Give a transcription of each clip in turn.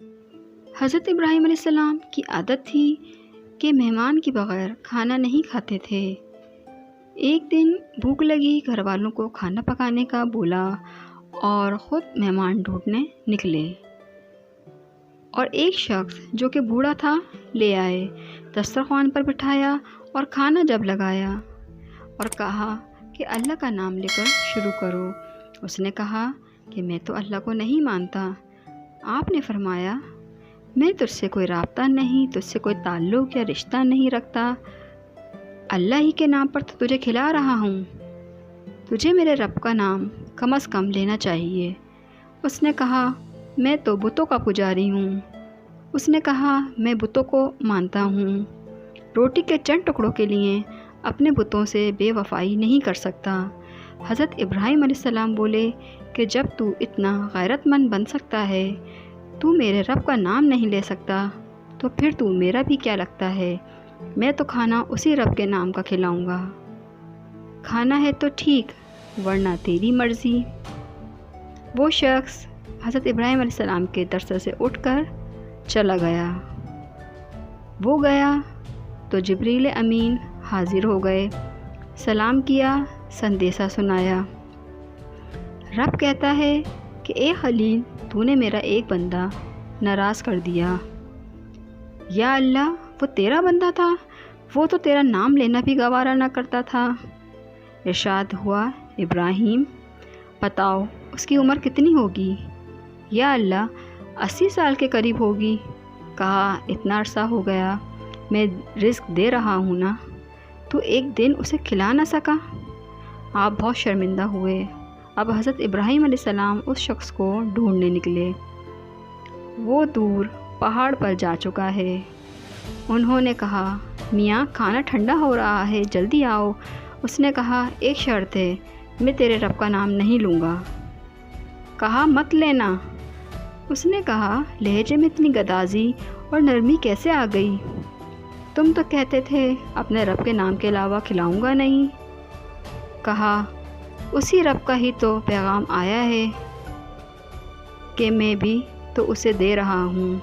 حضرت ابراہیم علیہ السلام کی عادت تھی کہ مہمان کے بغیر کھانا نہیں کھاتے تھے۔ ایک دن بھوک لگی، گھر والوں کو کھانا پکانے کا بولا اور خود مہمان ڈھونڈنے نکلے، اور ایک شخص جو کہ بوڑھا تھا لے آئے، دسترخوان پر بٹھایا اور کھانا جب لگایا اور کہا کہ اللہ کا نام لے کر شروع کرو۔ اس نے کہا کہ میں تو اللہ کو نہیں مانتا۔ آپ نے فرمایا، میں تجھ سے کوئی رابطہ نہیں، تجھ سے کوئی تعلق یا رشتہ نہیں رکھتا، اللہ ہی کے نام پر تو تجھے کھلا رہا ہوں، تجھے میرے رب کا نام کم از کم لینا چاہیے۔ اس نے کہا، میں تو بتوں کا پجاری ہوں۔ اس نے کہا، میں بتوں کو مانتا ہوں، روٹی کے چند ٹکڑوں کے لیے اپنے بتوں سے بے وفائی نہیں کر سکتا۔ حضرت ابراہیم علیہ السلام بولے کہ جب تو اتنا غیرت مند بن سکتا ہے، تو میرے رب کا نام نہیں لے سکتا، تو پھر تو میرا بھی کیا لگتا ہے، میں تو کھانا اسی رب کے نام کا کھلاؤں گا، کھانا ہے تو ٹھیک ورنہ تیری مرضی۔ وہ شخص حضرت ابراہیم علیہ السلام کے درس سے اٹھ کر چلا گیا۔ وہ گیا تو جبریل امین حاضر ہو گئے، سلام کیا، سندیسہ سنایا۔ رب کہتا ہے کہ اے خلیل، تو نے میرا ایک بندہ ناراض کر دیا۔ یا اللہ، وہ تیرا بندہ تھا، وہ تو تیرا نام لینا بھی گوارا نہ کرتا تھا۔ ارشاد ہوا، ابراہیم بتاؤ اس کی عمر کتنی ہوگی؟ یا اللہ، 80 سال کے قریب ہوگی۔ کہا، اتنا عرصہ ہو گیا میں رزق دے رہا ہوں نا، تو ایک دن اسے کھلا نہ سکا؟ آپ بہت شرمندہ ہوئے۔ اب حضرت ابراہیم علیہ السلام اس شخص کو ڈھونڈنے نکلے۔ وہ دور پہاڑ پر جا چکا ہے۔ انہوں نے کہا، میاں کھانا ٹھنڈا ہو رہا ہے، جلدی آؤ۔ اس نے کہا، ایک شرط ہے، میں تیرے رب کا نام نہیں لوں گا۔ کہا، مت لینا۔ اس نے کہا، لہجے میں اتنی گدازی اور نرمی کیسے آ گئی؟ تم تو کہتے تھے اپنے رب کے نام کے علاوہ کھلاؤں گا نہیں۔ کہا، اسی رب کا ہی تو پیغام آیا ہے کہ میں بھی تو اسے دے رہا ہوں۔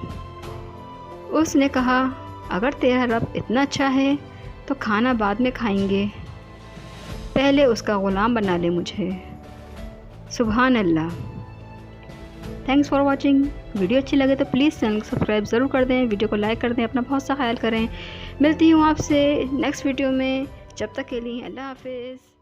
اس نے کہا، اگر تیرا رب اتنا اچھا ہے تو کھانا بعد میں کھائیں گے، پہلے اس کا غلام بنا لے مجھے۔ سبحان اللہ۔ Thanks for watching. ویڈیو اچھی لگے تو پلیز چینل کو سبسکرائب ضرور کر دیں، ویڈیو کو لائک کر دیں، اپنا بہت سا خیال کریں۔ ملتی ہوں آپ سے نیکسٹ ویڈیو میں، جب تک کے لیے اللہ حافظ۔